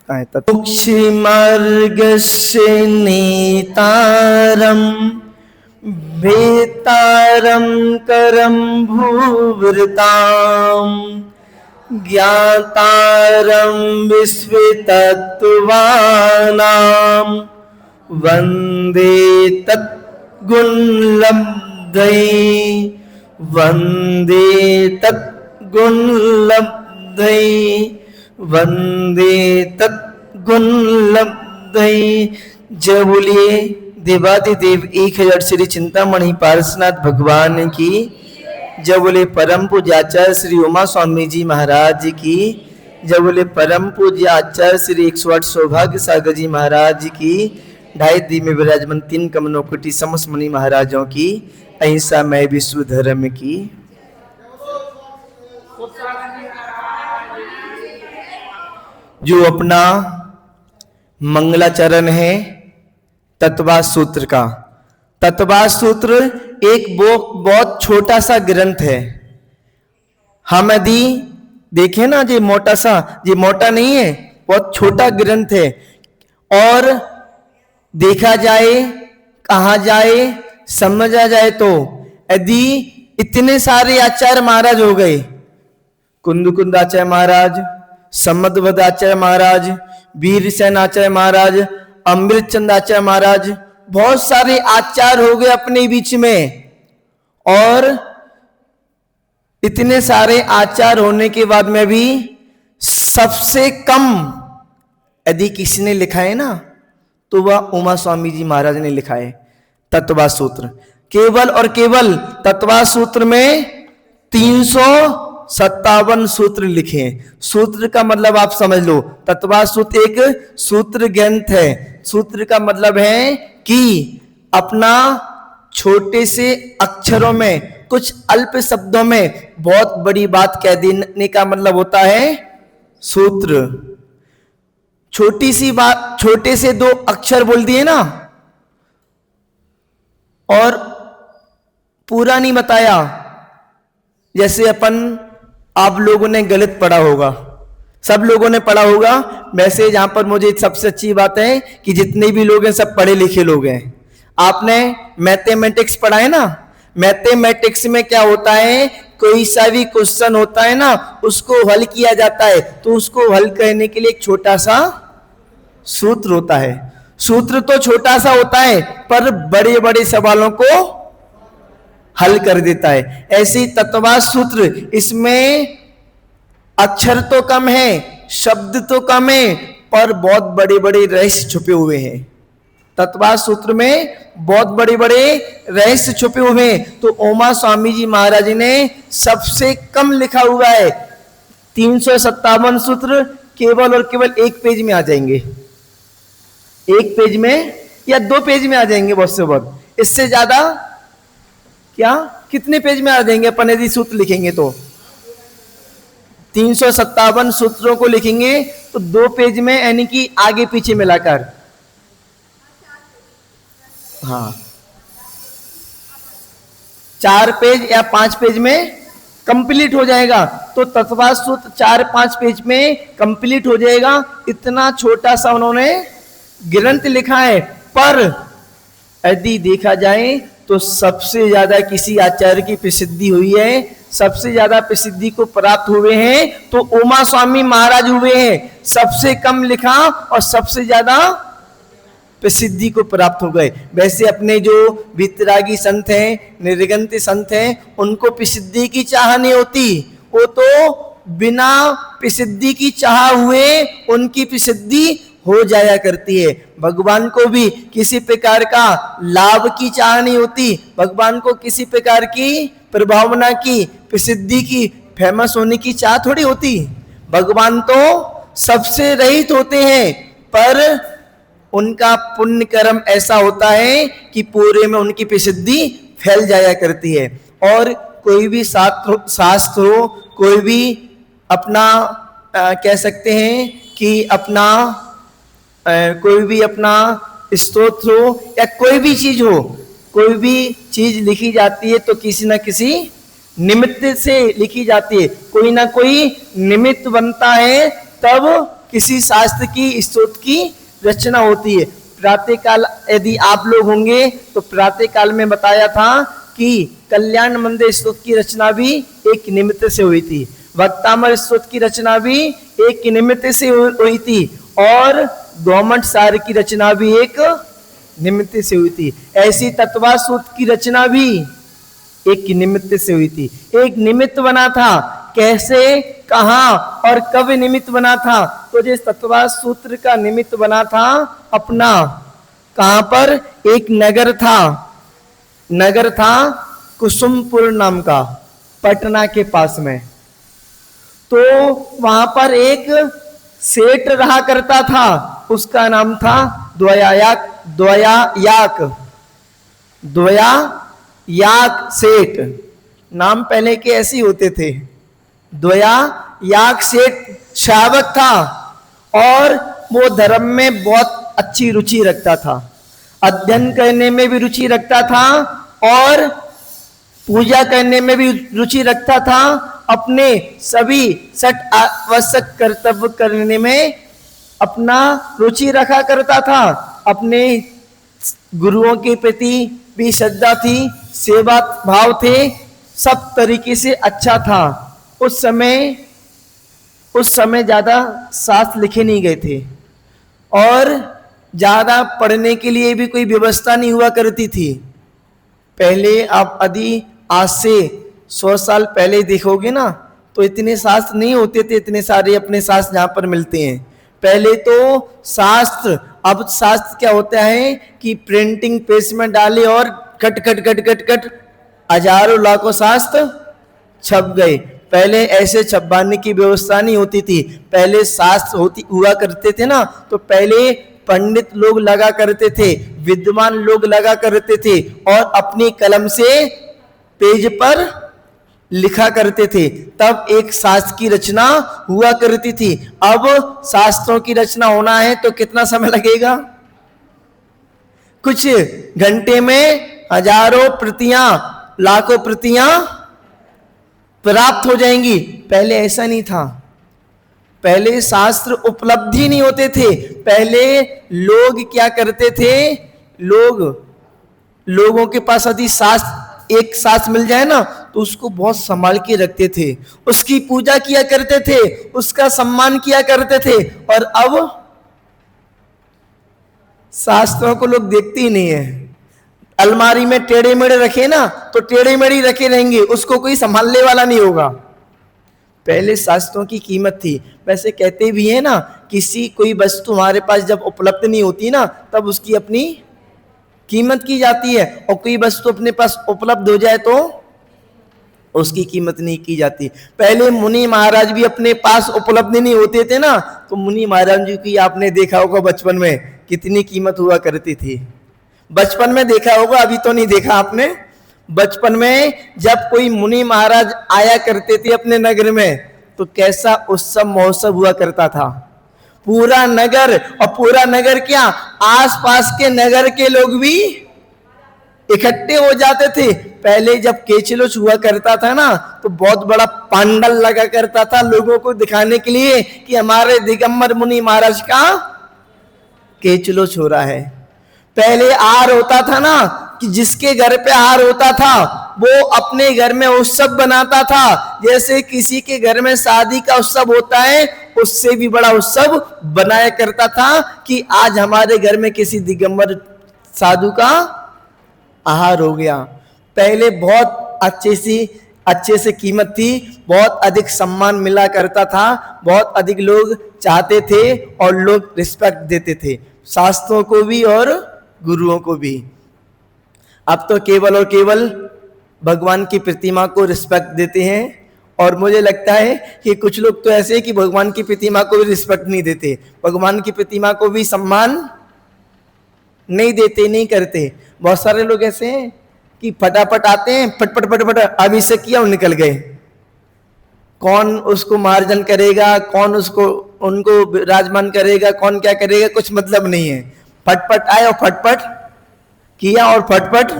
मोक्षमार्गस्य नेतारं भेतारं करं भूवृताम् ज्ञातारं विश्वतत्त्वानां वन्दे तद्गुणलब्धये वन्दे तद्गुणलब्धये वन्दे तद्गुणलब्धये। जय बोलिए देवादिदेव 1000 श्री चिंतामणि पार्श्वनाथ भगवान की। जय बोले परम पूज्य आचार्य श्री उमा स्वामी जी महाराज की। जय बोले परम पूज्य आचार्य श्री 108 सौभाग्य सागर जी महाराज की। 2.5 दी में विराजमान 3 कमलों कोटि समस्त मुनि महाराजों की। अहिंसा मैं विश्व धर्म की। जो अपना मंगलाचरण है तत्वा सूत्र का। तत्वा सूत्र एक बहुत छोटा सा ग्रंथ है। हम यदि देखें ना, ये मोटा सा, ये मोटा नहीं है, बहुत छोटा ग्रंथ है। और देखा जाए, कहा जाए, समझा जाए तो यदि इतने सारे आचार्य महाराज हो गए, कुंद आचार्य महाराज, सम्मदवद आचार्य महाराज, वीरसेन आचार्य महाराज, अमृतचंद आचार्य महाराज, बहुत सारे आचार्य हो गए अपने बीच में। और इतने सारे आचार्य होने के बाद में भी सबसे कम यदि किसी ने लिखा है ना, तो वह उमा स्वामी जी महाराज ने लिखा है तत्वा सूत्र। केवल और केवल तत्वा सूत्र में 357 सूत्र लिखे हैं। सूत्र का मतलब आप समझ लो, तत्वा सूत्र एक सूत्र ग्रंथ है। सूत्र का मतलब है कि अपना छोटे से अक्षरों में, कुछ अल्प शब्दों में बहुत बड़ी बात कह देने का मतलब होता है सूत्र। छोटी सी बात, छोटे से 2 अक्षर बोल दिए ना, और पूरा नहीं बताया। जैसे आप लोगों ने गलत पढ़ा होगा, सब लोगों ने पढ़ा होगा। वैसे जहां पर मुझे सबसे अच्छी बात है कि जितने भी लोग हैं सब पढ़े लिखे लोग हैं। आपने मैथमेटिक्स पढ़ा है ना, मैथमेटिक्स में क्या होता है, कोई सा भी क्वेश्चन होता है ना, उसको हल किया जाता है, तो उसको हल करने के लिए एक छोटा सा सूत्र होता है। सूत्र तो छोटा सा होता है पर बड़े बड़े सवालों को हल कर देता है। ऐसी तत्वा सूत्र, इसमें अक्षर तो कम है, शब्द तो कम है, पर बहुत बड़े बड़े रहस्य छुपे हुए हैं। तत्वा सूत्र में बहुत बड़े बड़े रहस्य छुपे हुए हैं। तो उमा स्वामी जी महाराज ने सबसे कम लिखा हुआ है। 357 सूत्र केवल और केवल 1 पेज में आ जाएंगे, 1 पेज में या 2 पेज में आ जाएंगे, बहुत से बहुत। इससे ज्यादा क्या, कितने पेज में आ जाएंगे अपन यदि सूत्र लिखेंगे तो? 357 सूत्रों को लिखेंगे तो 2 पेज में, यानी कि आगे पीछे मिलाकर, हाँ 4 पेज या 5 पेज में कंप्लीट हो जाएगा। तो तत्वा सूत्र 4-5 पेज में कंप्लीट हो जाएगा। इतना छोटा सा उन्होंने ग्रंथ लिखा है। पर यदि देखा जाए तो सबसे ज्यादा किसी आचार्य की प्रसिद्धि हुई है, सबसे ज्यादा प्रसिद्धि को प्राप्त हुए हैं तो उमा स्वामी महाराज हुए हैं। सबसे कम लिखा और सबसे ज्यादा प्रसिद्धि को प्राप्त हो गए। वैसे अपने जो वितरागी संत हैं, निर्गंत संत हैं, उनको प्रसिद्धि की चाह नहीं होती, वो तो बिना प्रसिद्धि की चाह हुए उनकी प्रसिद्धि हो जाया करती है। भगवान को भी किसी प्रकार का लाभ की चाह नहीं होती, भगवान को किसी प्रकार की प्रभावना की, प्रसिद्धि की, फेमस होने की चाह थोड़ी होती। भगवान तो सबसे रहित होते हैं, पर उनका पुण्य कर्म ऐसा होता है कि पूरे में उनकी प्रसिद्धि फैल जाया करती है। और कोई भी शास्त्र हो, कोई भी अपना कह सकते हैं कि अपना कोई भी अपना स्तोत्र हो या कोई भी चीज हो, कोई भी चीज लिखी जाती है तो किसी ना किसी निमित्त से लिखी जाती है। कोई ना कोई निमित्त बनता है तब किसी शास्त्र की स्तोत्र की रचना होती है। प्रातः काल यदि आप लोग होंगे तो प्रातः काल में बताया था कि कल्याण मंदिर स्तोत्र की रचना भी एक निमित्त से हुई थी, वक्तामर स्तोत्र की रचना भी एक निमित्त से हुई थी, और गौमठ सार की रचना भी एक निमित्त से हुई थी। ऐसी तत्वा सूत्र की रचना भी एक निमित्त से हुई थी। एक निमित्त बना था, कैसे, कहां और कब निमित्त बना था? तो जिस तत्वा सूत्र का निमित्त बना था अपना, कहां पर? एक नगर था कुसुमपुर नाम का, पटना के पास में। तो वहां पर एक सेठ रहा करता था, उसका नाम था द्वयायाक सेठ। नाम पहले के ऐसे ही होते थे। द्वयायाक सेठ श्रावक था और वो धर्म में बहुत अच्छी रुचि रखता था, अध्ययन करने में भी रुचि रखता था और पूजा करने में भी रुचि रखता था। अपने सभी सठ आवश्यक कर्तव्य करने में अपना रुचि रखा करता था। अपने गुरुओं के प्रति भी श्रद्धा थी, सेवा भाव थे, सब तरीके से अच्छा था। उस समय ज्यादा शास्त्र लिखे नहीं गए थे और ज्यादा पढ़ने के लिए भी कोई व्यवस्था नहीं हुआ करती थी। पहले आप यदि आज से 100 साल पहले देखोगे ना तो इतने शास्त्र नहीं होते थे, इतने सारे अपने शास्त्र जहां पर मिलते हैं। पहले तो शास्त्र, अब शास्त्र क्या होता है कि प्रिंटिंग प्रेस में डाले और कट हजारों लाखों शास्त्र छप गए। पहले ऐसे छपवाने की व्यवस्था नहीं होती थी। पहले शास्त्र हुआ करते थे ना, तो पहले पंडित लोग लगा करते थे, विद्वान लोग लगा करते थे और अपनी कलम से पेज पर लिखा करते थे, तब एक शास्त्र की रचना हुआ करती थी। अब शास्त्रों की रचना होना है तो कितना समय लगेगा? कुछ घंटे में हजारों प्रतियां, लाखों प्रतियां प्राप्त हो जाएंगी। पहले ऐसा नहीं था। पहले शास्त्र उपलब्ध ही नहीं होते थे। पहले लोग क्या करते थे, लोगों के पास यदि एक शास्त्र मिल जाए ना तो उसको बहुत संभाल के रखते थे, उसकी पूजा किया करते थे, उसका सम्मान किया करते थे। और अब शास्त्रों को लोग देखते ही नहीं है। अलमारी में टेढ़े मेढ़े रखे ना तो टेढ़े मेढ़े रखे रहेंगे, उसको कोई संभालने वाला नहीं होगा। पहले शास्त्रों की कीमत थी। वैसे कहते भी है ना, कोई वस्तु हमारे पास जब उपलब्ध नहीं होती ना तब उसकी अपनी कीमत की जाती है, और कोई वस्तु अपने पास उपलब्ध हो जाए तो उसकी कीमत नहीं की जाती। पहले मुनि महाराज भी अपने पास उपलब्ध नहीं होते थे ना, तो मुनि महाराज जी की आपने देखा होगा बचपन में कितनी कीमत हुआ करती थी। बचपन में देखा होगा, अभी तो नहीं देखा आपने। बचपन में जब कोई मुनि महाराज आया करते थे अपने नगर में तो कैसा उत्सव महोत्सव हुआ करता था। पूरा नगर, और पूरा नगर क्या, आसपास के नगर के लोग भी इकट्ठे हो जाते थे। पहले जब केचलोच हुआ करता था ना तो बहुत बड़ा पंडाल लगा करता था लोगों को दिखाने के लिए कि हमारे दिगंबर मुनि महाराज का केचलोच हो रहा है। पहले आहार होता था ना कि जिसके घर पे आहार होता था वो अपने घर में उत्सव बनाता था। जैसे किसी के घर में शादी का उत्सव होता है, उससे भी बड़ा उत्सव बनाया करता था कि आज हमारे घर में किसी दिगंबर साधु का आहार हो गया। पहले बहुत अच्छे से कीमत थी, बहुत अधिक सम्मान मिला करता था, बहुत अधिक लोग चाहते थे और लोग रिस्पेक्ट देते थे, शास्त्रों को भी और गुरुओं को भी। अब तो केवल और केवल भगवान की प्रतिमा को रिस्पेक्ट देते हैं, और मुझे लगता है कि कुछ लोग तो ऐसे हैं कि भगवान की प्रतिमा को भी रिस्पेक्ट नहीं देते, भगवान की प्रतिमा को भी सम्मान नहीं देते, नहीं करते। बहुत सारे लोग ऐसे हैं कि फटाफट आते हैं, फटफट अभिषेक किया और निकल गए। कौन उसको मार्जन करेगा, कौन उनको विराजमान करेगा, कौन क्या करेगा, कुछ मतलब नहीं है। फटफट आए और फटफट किया और फटफट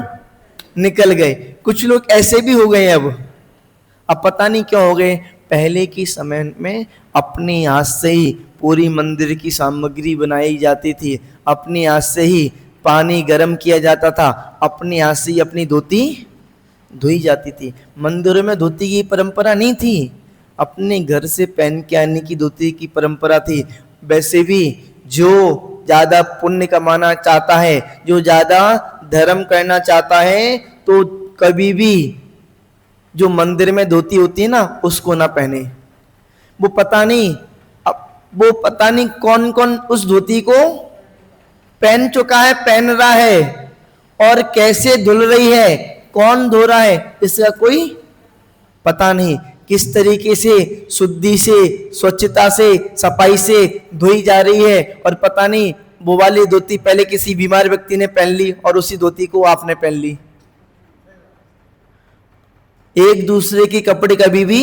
निकल गए। कुछ लोग ऐसे भी हो गए अब पता नहीं क्यों हो गए। पहले के समय में अपने हाथ से ही पूरी मंदिर की सामग्री बनाई जाती थी, अपने हाथ से ही पानी गर्म किया जाता था, अपने हाथ से ही अपनी धोती धोई जाती थी। मंदिरों में धोती की परंपरा नहीं थी, अपने घर से पहन के आने की धोती की परंपरा थी। वैसे भी जो ज्यादा पुण्य कमाना चाहता है, जो ज्यादा धर्म करना चाहता है, तो कभी भी जो मंदिर में धोती होती है ना, उसको ना पहने। वो पता नहीं कौन कौन उस धोती को पहन चुका है, पहन रहा है, और कैसे धुल रही है, कौन धो रहा है, इसका कोई पता नहीं। किस तरीके से शुद्धि से, स्वच्छता से, सफाई से धोई जा रही है, और पता नहीं वो वाली धोती पहले किसी बीमार व्यक्ति ने पहन ली और उसी धोती को आपने पहन ली। एक दूसरे के कपड़े कभी भी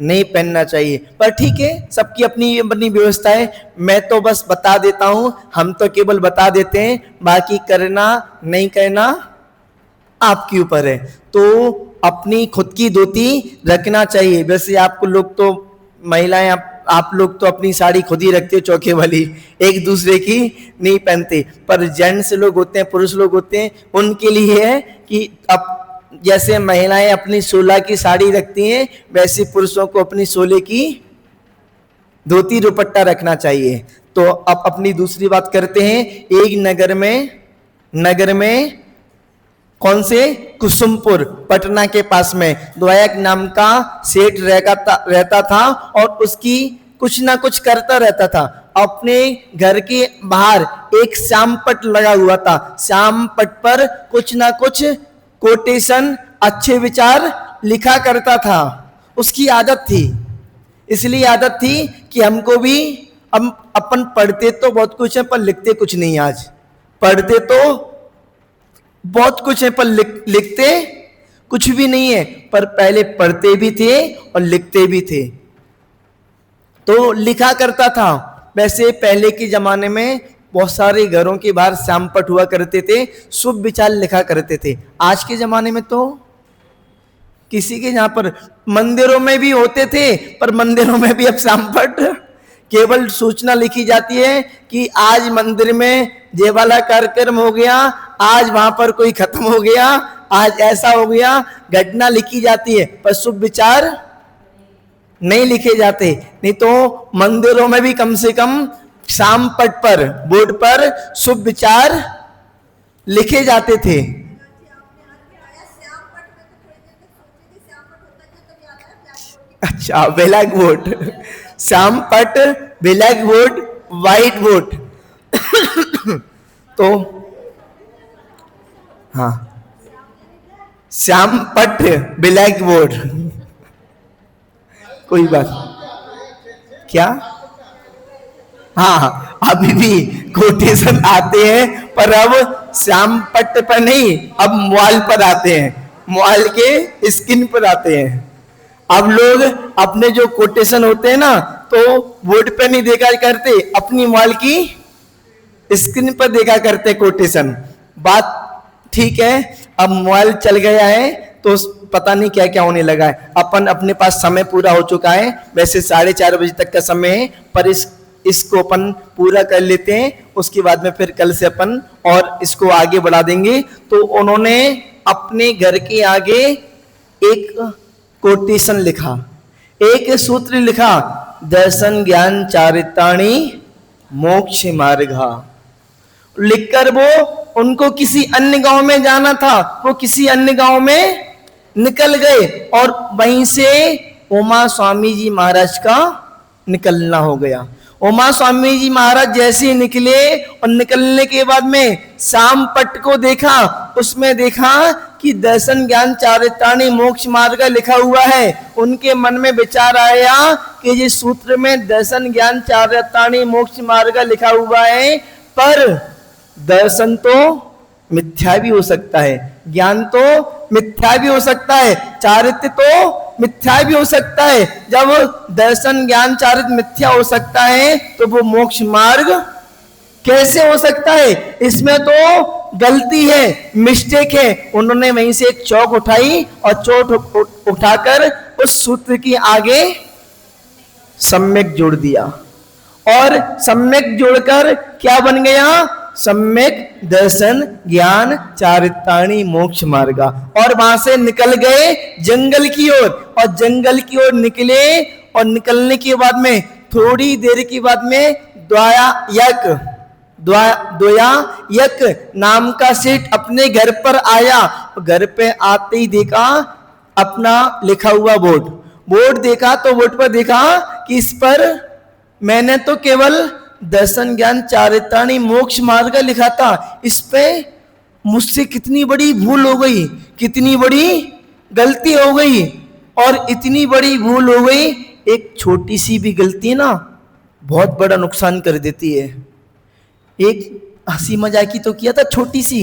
नहीं पहनना चाहिए, पर ठीक है, सबकी अपनी अपनी व्यवस्था है। मैं तो बस बता देता हूं, हम तो केवल बता देते हैं, बाकी करना नहीं करना आपके ऊपर है। तो अपनी खुद की धोती रखना चाहिए। वैसे आपको लोग तो, महिलाएं आप लोग तो अपनी साड़ी खुद ही रखते हो चौके वाली, एक दूसरे की नहीं पहनते। पर जेंट्स लोग होते हैं, पुरुष लोग होते हैं, उनके लिए है कि अब जैसे महिलाएं अपनी 16 की साड़ी रखती हैं, वैसे पुरुषों को अपनी 16 की धोती दुपट्टा रखना चाहिए। तो अब अपनी दूसरी बात करते हैं। एक नगर में कौन से, कुसुमपुर, पटना के पास में द्वयक नाम का सेठ रहता था, और उसकी कुछ ना कुछ करता रहता था। अपने घर के बाहर एक श्यामपट लगा हुआ था, श्यामपट पर कुछ ना कुछ कोटेशन, अच्छे विचार लिखा करता था। उसकी आदत थी, इसलिए आदत थी कि हमको भी, अपन पढ़ते तो बहुत कुछ है पर लिखते कुछ नहीं। आज पढ़ते तो बहुत कुछ है पर लिखते कुछ भी नहीं है, पर पहले पढ़ते भी थे और लिखते भी थे, तो लिखा करता था। वैसे पहले के जमाने में बहुत सारे घरों के बाहर श्यामपट हुआ करते थे, शुभ विचार लिखा करते थे। आज के जमाने में तो किसी के यहाँ पर, मंदिरों में भी होते थे, पर मंदिरों में भी अब श्यामपट केवल सूचना लिखी जाती है कि आज मंदिर में ये वाला कार्यक्रम हो गया, आज वहां पर कोई खत्म हो गया, आज ऐसा हो गया, घटना लिखी जाती है, पर शुभ विचार नहीं लिखे जाते। नहीं तो मंदिरों में भी कम से कम श्यामपट पर, बोर्ड पर शुभ विचार लिखे जाते थे। अच्छा, ब्लैक बोर्ड, श्यामपट, ब्लैक बोर्ड, व्हाइट बोर्ड। तो हाँ, श्यामपट, ब्लैक बोर्ड, कोई बात क्या, हाँ, अभी भी कोटेशन आते हैं, पर अब श्यामपट पर नहीं, अब मोबाइल पर आते हैं, मोबाइल के स्क्रीन पर आते हैं। अब लोग अपने जो कोटेशन होते हैं ना, तो बोर्ड पे नहीं देखा करते, अपनी मोबाइल की स्क्रीन पर देखा करते कोटेशन। बात ठीक है, अब मोबाइल चल गया है तो पता नहीं क्या क्या होने लगा है। अपन अपने पास समय पूरा हो चुका है, वैसे 4:30 बजे तक का समय है, पर इसको अपन पूरा कर लेते हैं, उसके बाद में फिर कल से अपन और इसको आगे बढ़ा देंगे। तो उन्होंने अपने घर के आगे एक कोटेशन लिखा, एक सूत्र लिखा, दर्शन ज्ञान चारिताणी मोक्ष मार्गा। लिखकर वो, उनको किसी अन्य गांव में जाना था, वो किसी अन्य गांव में निकल गए, और वहीं से उमा स्वामी जी महाराज का निकलना हो गया। उमा स्वामी जी महाराज जैसे निकले, और निकलने के बाद में श्यामपट को देखा, उसमें देखा कि दर्शन ज्ञान चारिताणी मोक्ष मार्ग लिखा हुआ है। उनके मन में विचार आया कि ये सूत्र में दर्शन ज्ञान चारिताणी मोक्ष मार्ग लिखा हुआ है, पर दर्शन तो मिथ्या भी हो सकता है, ज्ञान तो मिथ्या भी हो सकता है, चारित्र्य तो मिथ्या भी हो सकता है। जब दर्शन ज्ञान चारित्र्य मिथ्या हो सकता है, तो वो मोक्ष मार्ग कैसे हो सकता है? इसमें तो गलती है, मिस्टेक है। उन्होंने वहीं से एक चौक उठाई और चौक उठाकर उस सूत्र की आगे सम्यक जोड़ दिया, और सम्यक जोड़कर क्या बन गया? सम्यक दर्शन ज्ञान चारित्राणी मोक्ष मार्गा। और वहां से निकल गए जंगल की ओर, और जंगल की ओर निकले, और निकलने के बाद में थोड़ी देर के बाद में द्वयायक नाम का सेठ अपने घर पर आया। घर पे आते ही देखा अपना लिखा हुआ बोर्ड देखा, तो बोर्ड पर देखा कि इस पर मैंने तो केवल दर्शन ज्ञान चारित्राणी मोक्ष मार्ग लिखा था, इस पे मुझसे कितनी बड़ी भूल हो गई, कितनी बड़ी गलती हो गई। और इतनी बड़ी भूल हो गई, एक छोटी सी भी गलती ना बहुत बड़ा नुकसान कर देती है। एक हंसी मजाकी तो किया था छोटी सी,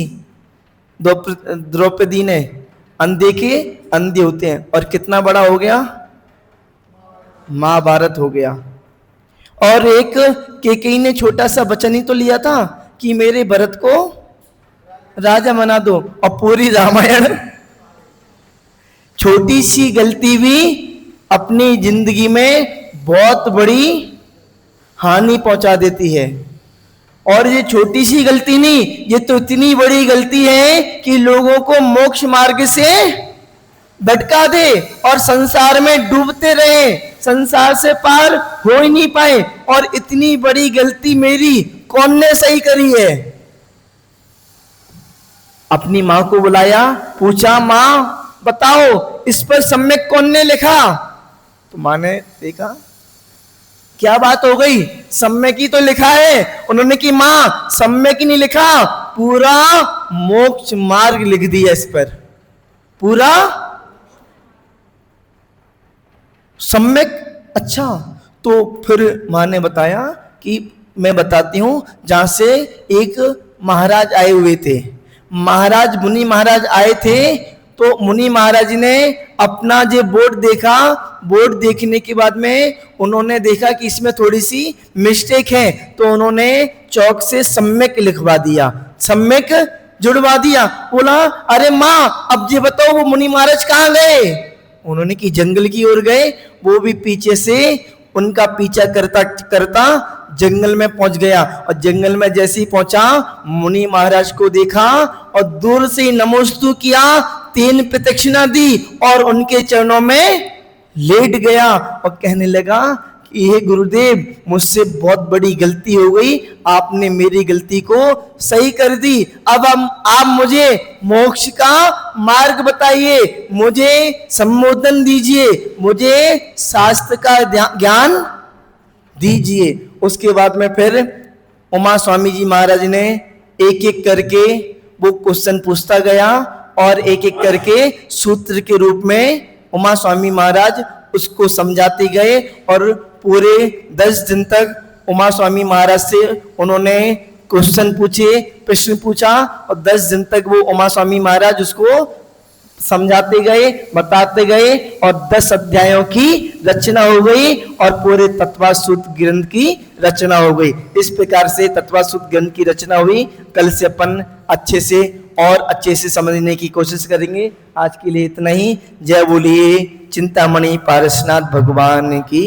द्रौपदी ने, अंधे के अंधे होते हैं, और कितना बड़ा हो गया? महाभारत हो गया। और एक केकई ने छोटा सा वचन ही तो लिया था कि मेरे भरत को राजा बना दो, और पूरी रामायण। छोटी सी गलती भी अपनी जिंदगी में बहुत बड़ी हानि पहुंचा देती है। और ये छोटी सी गलती नहीं, ये तो इतनी बड़ी गलती है कि लोगों को मोक्ष मार्ग से भटका दे और संसार में डूबते रहे, संसार से पार हो ही नहीं पाए। और इतनी बड़ी गलती मेरी कौन ने सही करी है? अपनी मां को बुलाया, पूछा मां बताओ इस पर सम्यक कौन ने लिखा? तो मां ने देखा क्या बात हो गई, सम्यक ही तो लिखा है। उन्होंने की मां सम्यक ही नहीं लिखा, पूरा मोक्ष मार्ग लिख दिया इस पर, पूरा सम्यक। अच्छा, तो फिर मां ने बताया कि मैं बताती हूं, जहां से एक महाराज आए हुए थे, मुनि महाराज आए थे। तो मुनि महाराज ने अपना जो बोर्ड देखा, बोर्ड देखने के बाद में उन्होंने देखा कि इसमें थोड़ी सी मिस्टेक है, तो उन्होंने चौक से सम्यक लिखवा दिया, सम्यक जुड़वा दिया। बोला अरे माँ अब ये बताओ वो मुनि महाराज कहाँ गए? उन्होंने कि जंगल की ओर गए। वो भी पीछे से उनका पीछा करता करता जंगल में पहुंच गया, और जंगल में जैसे ही पहुंचा मुनि महाराज को देखा और दूर से नमोस्तु किया, 3 प्रदक्षिणा दी और उनके चरणों में लेट गया और कहने लगा कि हे गुरुदेव मुझसे बहुत बड़ी गलती हो गई, आपने मेरी गलती को सही कर दी। अब आप मुझे मोक्ष का मार्ग बताइए, मुझे संबोधन दीजिए, मुझे शास्त्र का ज्ञान दीजिए। उसके बाद में फिर उमा स्वामी जी महाराज ने एक एक करके वो क्वेश्चन पूछता गया, और एक एक करके सूत्र के रूप में उमा स्वामी महाराज उसको समझाते गए। और पूरे 10 दिन तक उमा स्वामी महाराज से उन्होंने क्वेश्चन पूछे, प्रश्न पूछा, और 10 दिन तक वो उमा स्वामी महाराज उसको समझाते गए, बताते गए, और 10 अध्यायों की रचना हो गई और पूरे तत्वासूत्र ग्रंथ की रचना हो गई। इस प्रकार से तत्वासूत्र ग्रंथ की रचना हुई। कल से अपन अच्छे से समझने की कोशिश करेंगे। आज के लिए इतना ही। जय बोलिए चिंतामणि पारसनाथ भगवान की।